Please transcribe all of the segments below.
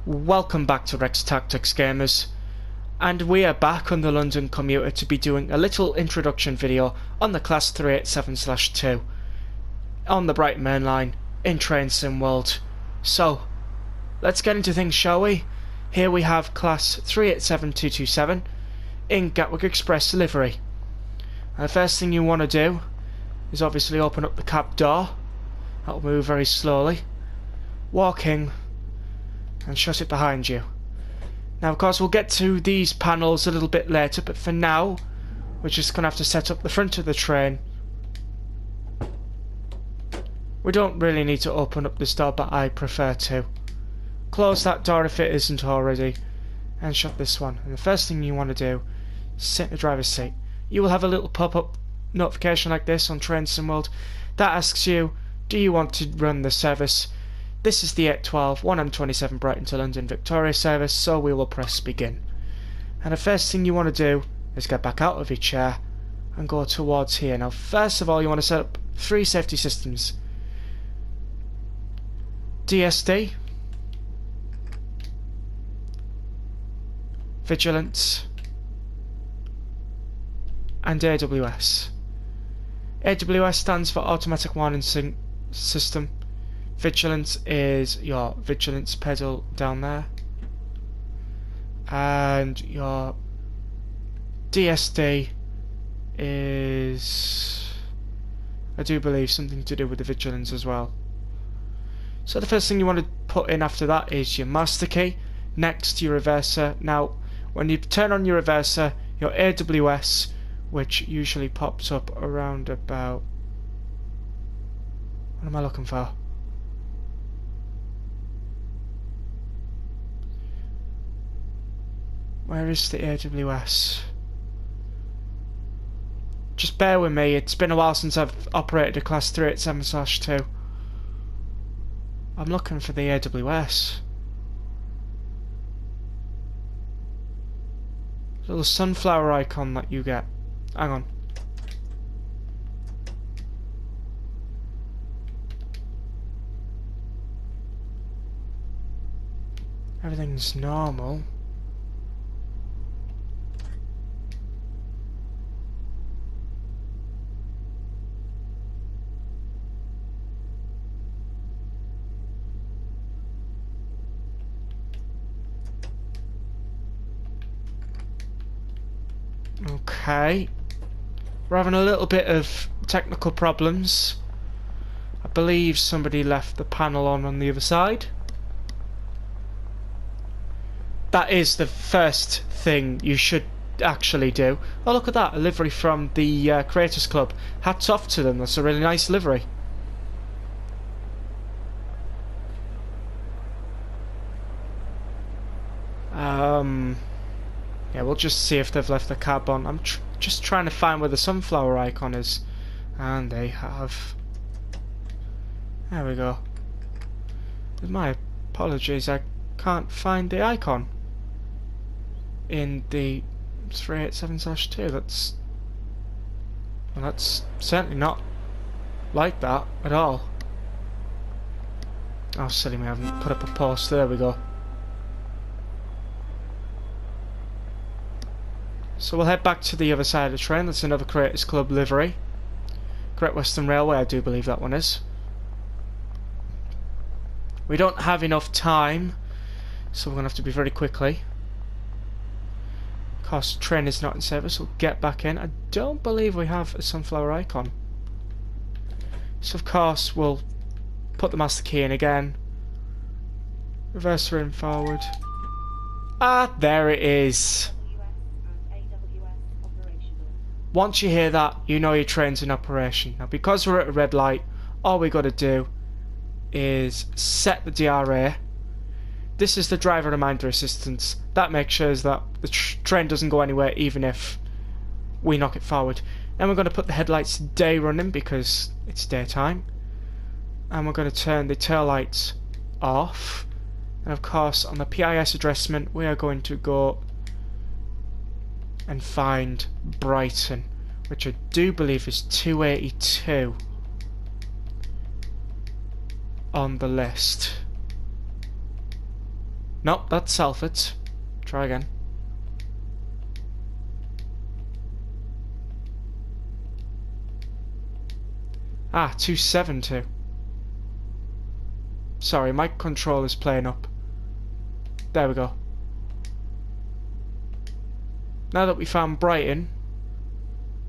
Welcome back to RexTactics gamers, and we are back on the London commuter to be doing a little introduction video on the Class 387/2 on the Brighton Main Line in Train Sim World. So, let's get into things, shall we? Here we have Class 387-227 in Gatwick Express livery. And the first thing you want to do is obviously open up the cab door. That'll move very slowly. Walk in and shut it behind you. Now of course we'll get to these panels a little bit later, but for now we're just going to have to set up the front of the train. We don't really need to open up this door, but I prefer to. Close that door if it isn't already, and shut this one. And the first thing you want to do is sit in the driver's seat. You will have a little pop-up notification like this on Train Sim World that asks you, do you want to run the service? This is the 812 1M27 Brighton to London Victoria service, so we will press begin. And the first thing you want to do is get back out of your chair and go towards here. Now first of all you want to set up 3 safety systems. DSD, Vigilance, and AWS. AWS stands for Automatic Warning System. Vigilance is your vigilance pedal down there, and your DSD is, I do believe, something to do with the vigilance as well. So the first thing you want to put in after that is your master key, next your reverser. Now when you turn on your reverser, your AWS, which usually pops up around about, what am I looking for? Where is the AWS? Just bear with me, it's been a while since I've operated a Class 387/2. I'm looking for the AWS. Little sunflower icon that you get. Hang on. Everything's normal. Okay, we're having a little bit of technical problems. I believe somebody left the panel on the other side. That is the first thing you should actually do. Oh, look at that, a livery from the Creators Club. Hats off to them, that's a really nice livery. Yeah, we'll just see if they've left the cab on. I'm just trying to find where the sunflower icon is. And they have. There we go. With my apologies, I can't find the icon in the 387/2. That's certainly not like that at all. Oh, silly me, I haven't put up a post. There we go. So we'll head back to the other side of the train. That's another Creators Club livery. Great Western Railway, I do believe that one is. We don't have enough time, so we're going to have to be very quickly. Of course, the train is not in service, we'll get back in. I don't believe we have a sunflower icon. So of course, we'll put the master key in again. Reverser in forward. Ah, there it is. Once you hear that, you know your train's in operation. Now because we're at a red light, all we got to do is set the DRA. This is the driver reminder assistance. That makes sure that the train doesn't go anywhere even if we knock it forward. Then we're going to put the headlights day running because it's daytime. And we're going to turn the tail lights off. And of course on the PIS addressment we are going to go and find Brighton, which I do believe is 282 on the list. Nope, that's Salford. Try again. Ah, 272. Sorry, my controller's playing up. There we go. Now that we found Brighton,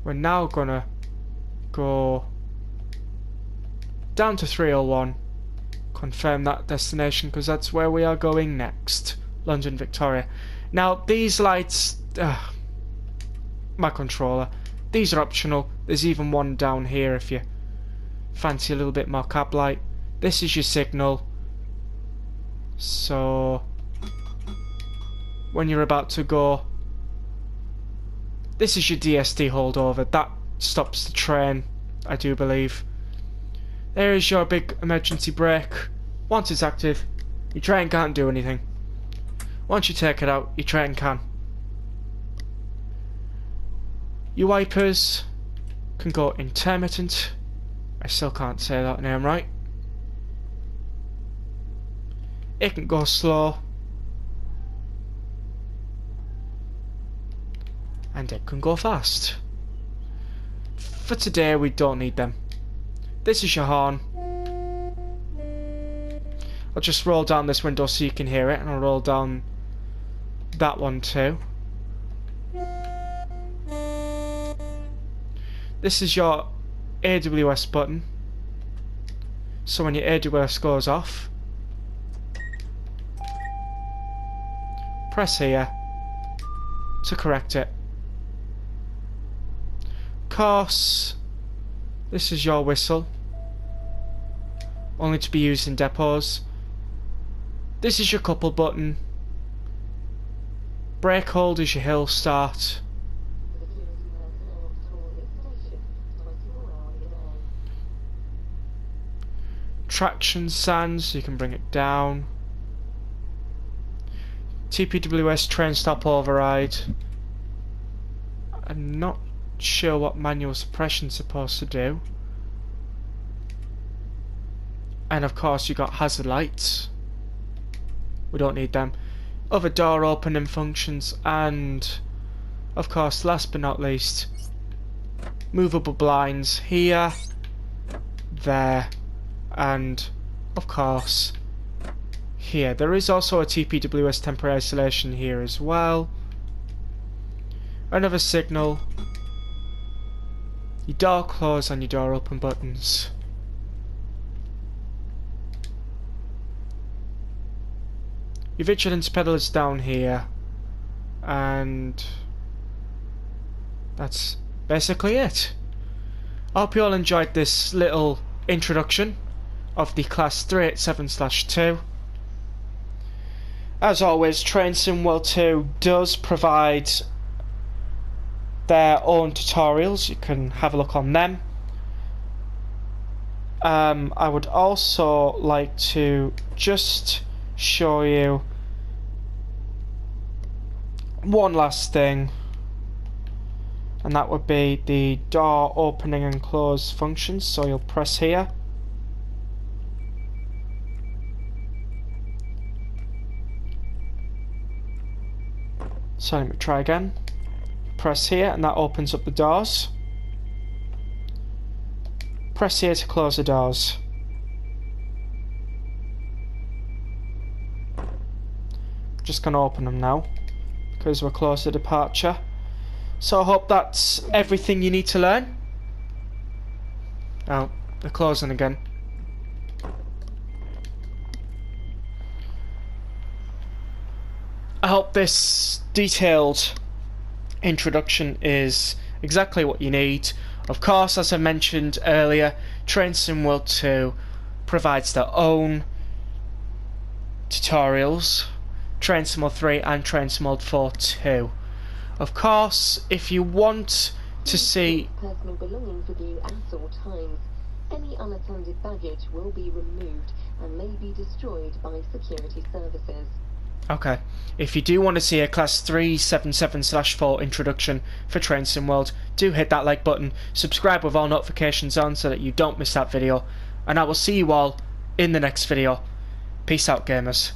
we're now gonna go down to 301, confirm that destination, because that's where we are going next. London Victoria. Now these lights, my controller, these are optional. There's even one down here if you fancy a little bit more cab light. This is your signal, so when you're about to go, this is your DSD holdover. That stops the train, I do believe. There is your big emergency brake. Once it's active, your train can't do anything. Once you take it out, your train can. Your wipers can go intermittent. I still can't say that name right. It can go slow. And it can go fast. For today we don't need them. This is your horn. I'll just roll down this window so you can hear it, and I'll roll down that one too. This is your AWS button. So when your AWS goes off, press here to correct it. Of course, this is your whistle, only to be used in depots. This is your couple button. Brake hold is your hill start. Traction sands, you can bring it down. TPWS train stop override. I'm not sure what manual suppression's supposed to do. And of course you got hazard lights. We don't need them. Other door opening functions, and of course last but not least, movable blinds here, there, and of course here. There is also a TPWS temporary isolation here as well. Another signal. Your door close and your door open buttons. Your vigilance pedal is down here, and that's basically it. I hope you all enjoyed this little introduction of the Class 387/2. As always, Train Sim World 2 does provide their own tutorials. You can have a look on them. I would also like to just show you one last thing, and that would be the door opening and close functions. So you'll press here, so let me try again. Press here and that opens up the doors. Press here to close the doors. Just gonna open them now because we're close to departure. So I hope that's everything you need to learn. Oh, they're closing again. I hope this detailed introduction is exactly what you need. Of course, as I mentioned earlier, Train Sim World 2 provides their own tutorials. Train Sim World 3 and Train Sim World 4 too. Of course, if you want to see personal belongings with you at all times, any unattended baggage will be removed and may be destroyed by security services. Okay, if you do want to see a Class 377/4 introduction for Train Sim World, do hit that like button, subscribe with all notifications on so that you don't miss that video, and I will see you all in the next video. Peace out, gamers.